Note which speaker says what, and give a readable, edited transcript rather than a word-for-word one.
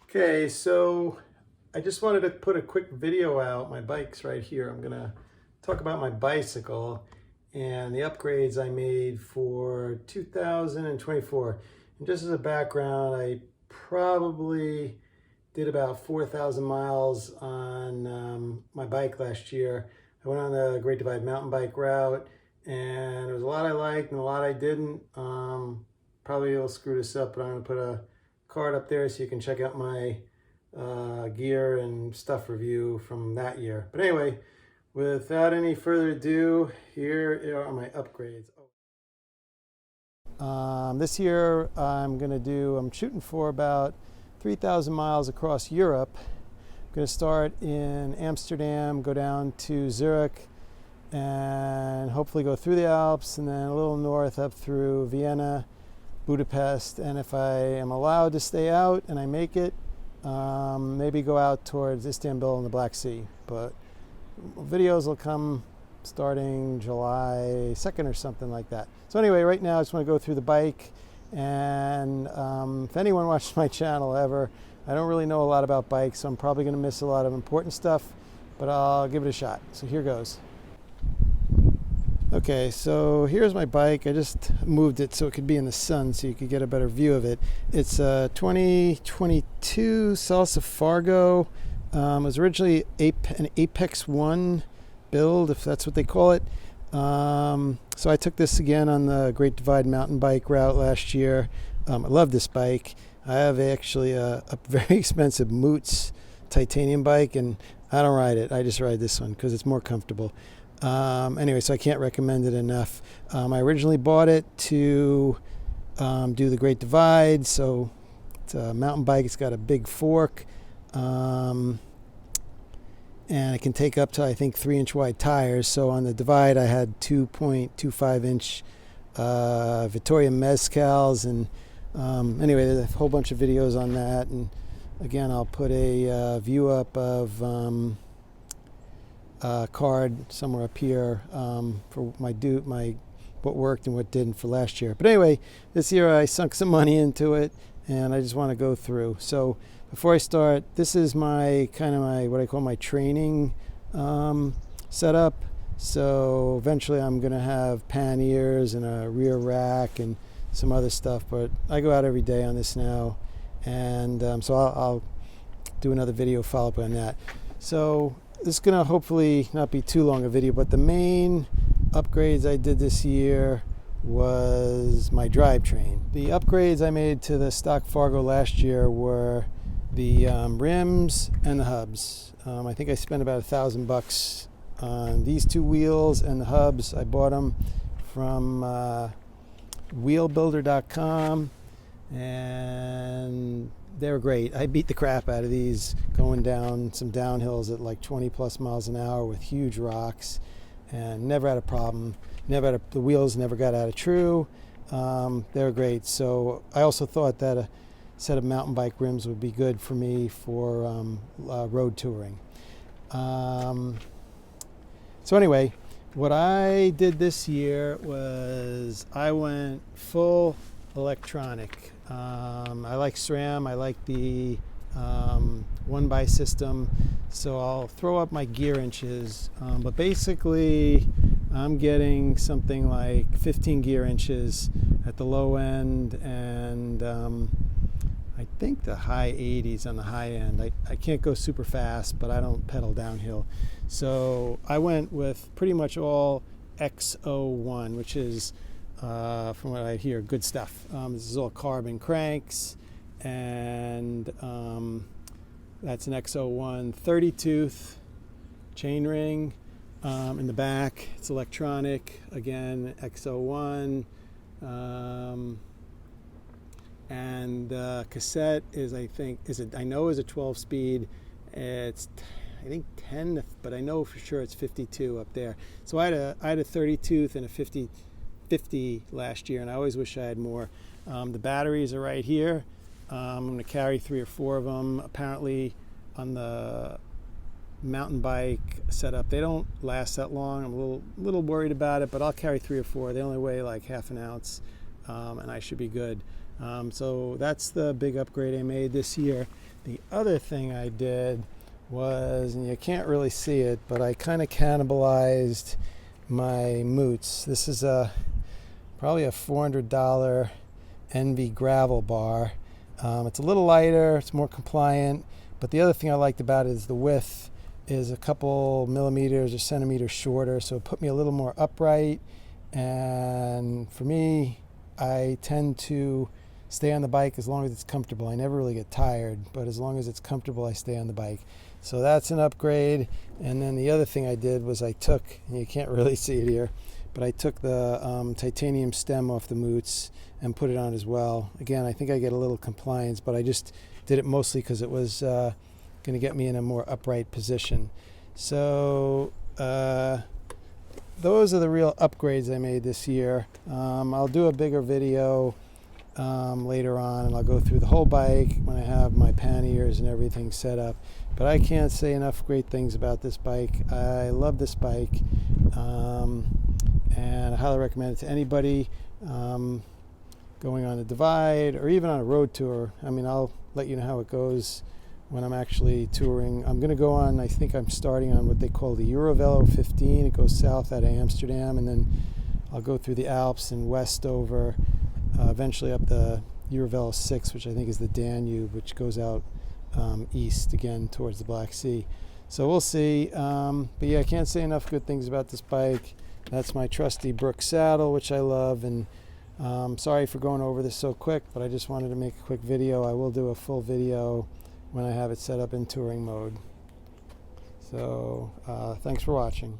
Speaker 1: Okay, so I just wanted to put a quick video out. My bike's right here. I'm gonna talk about my bicycle and the upgrades I made for 2024. And just as a background, I probably did about 4,000 miles on my bike last year. I went on the Great Divide mountain bike route, and there was a lot I liked and a lot I didn't. Probably will screw this up, but I'm gonna put a card up there so you can check out my gear and stuff review from that year. But anyway, without any further ado, here are my upgrades. This year I'm shooting for about 3,000 miles across Europe. I'm going to start in Amsterdam, go down to Zurich, and hopefully go through the Alps and then a little north up through Vienna, Budapest, and if I am allowed to stay out and I make it, maybe go out towards Istanbul and the Black Sea. But videos will come starting July 2nd or something like that. So anyway, right now I just want to go through the bike, and if anyone watches my channel ever, I don't really know a lot about bikes, so I'm probably going to miss a lot of important stuff, but I'll give it a shot. So here goes. Okay, so here's my bike. I just moved it so it could be in the sun so you could get a better view of it. It's a 2022 Salsa Fargo. It was originally an Apex 1 build, if that's what they call it. So I took this again on the Great Divide mountain bike route last year. I love this bike. I have actually a very expensive Moots titanium bike, and I don't ride it. I just ride this one because it's more comfortable. Anyway, so I can't recommend it enough. I originally bought it to do the Great Divide, so it's a mountain bike. It's got a big fork, and it can take up to, I think, 3-inch wide tires. So on the Divide, I had 2.25-inch Vittoria Mezcals, and anyway, there's a whole bunch of videos on that. And again, I'll put a view up of card somewhere up here for what worked and what didn't for last year. But anyway, this year I sunk some money into it, and I just want to go through. So before I start, this is my what I call my training setup. So eventually I'm going to have panniers and a rear rack and some other stuff, but I go out every day on this now, and so I'll do another video follow up on that. So this is going to hopefully not be too long a video, but the main upgrades I did this year was my drivetrain. The upgrades I made to the stock Fargo last year were the rims and the hubs. I think I spent about $1,000 on these two wheels and the hubs. I bought them from wheelbuilder.com, and they were great. I beat the crap out of these going down some downhills at like 20 plus miles an hour with huge rocks, and never had a problem. The wheels never got out of true. They were great. So I also thought that a set of mountain bike rims would be good for me for road touring. So anyway, what I did this year was I went full electronic. I like SRAM. I like the 1x system. So I'll throw up my gear inches. But basically, I'm getting something like 15 gear inches at the low end, and I think the high 80s on the high end. I can't go super fast, but I don't pedal downhill. So I went with pretty much all XO1, which is, from what I hear, good stuff. This is all carbon cranks, and that's an XO1 30-tooth chainring. In the back, it's electronic. Again, XO1. And cassette is, I know is a 12-speed. It's, I think 10, but I know for sure it's 52 up there. So I had a 30-tooth and a 50 last year, and I always wish I had more. The batteries are right here. I'm going to carry 3 or 4 of them. Apparently on the mountain bike setup, they don't last that long. I'm a little worried about it, but I'll carry 3 or 4. They only weigh like half an ounce, and I should be good. So that's the big upgrade I made this year. The other thing I did was, and you can't really see it, but I kind of cannibalized my moots. This is probably a $400 Envy gravel bar. It's a little lighter, it's more compliant, but the other thing I liked about it is the width is a couple millimeters or centimeters shorter, so it put me a little more upright. And for me, I tend to stay on the bike as long as it's comfortable. I never really get tired, but as long as it's comfortable, I stay on the bike. So that's an upgrade. And then the other thing I did was I took, and you can't really see it here, but I took the titanium stem off the moots and put it on as well. Again, I think I get a little compliance, but I just did it mostly because it was going to get me in a more upright position. So those are the real upgrades I made this year. I'll do a bigger video later on, and I'll go through the whole bike when I have my panniers and everything set up. But I can't say enough great things about this bike. I love this bike, and I highly recommend it to anybody going on a divide or even on a road tour. I mean, I'll let you know how it goes when I'm actually touring. I'm going to go on, I think I'm starting on what they call the Eurovelo 15. It goes south out of Amsterdam, and then I'll go through the Alps and west over, eventually up the Eurovelo 6, which I think is the Danube, which goes out east again towards the Black Sea. So we'll see. But yeah, I can't say enough good things about this bike. That's my trusty Brooks saddle, which I love. And sorry for going over this so quick, but I just wanted to make a quick video. I will do a full video when I have it set up in touring mode. So thanks for watching.